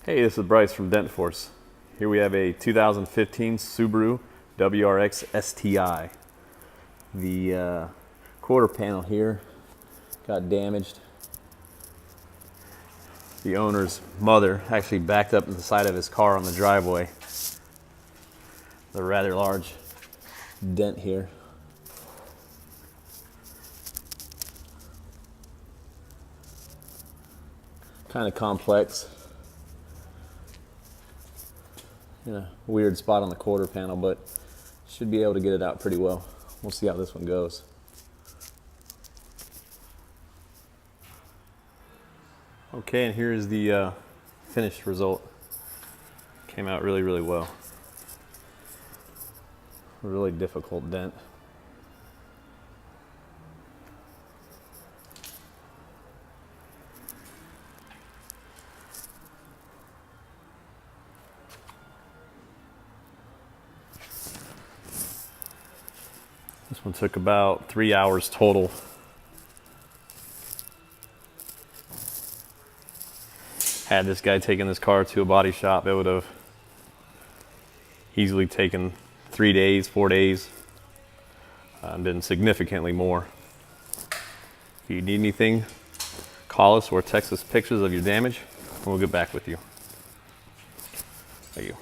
Hey, this is Bryce from Dent Force. Here we have a 2015 Subaru WRX STI. The quarter panel here got damaged. The owner's mother actually backed up to the side of his car on the driveway. The rather large dent here. Kind of complex. In a weird spot on the quarter panel, but should be able to get it out pretty well. We'll see how this one goes. Okay, and here's the finished result. Came out really, really well. A really difficult dent. This one took about 3 hours total. Had this guy taken this car to a body shop, it would have easily taken 3 days, 4 days, been significantly more. If you need anything, call us or text us pictures of your damage, and we'll get back with you. Thank you.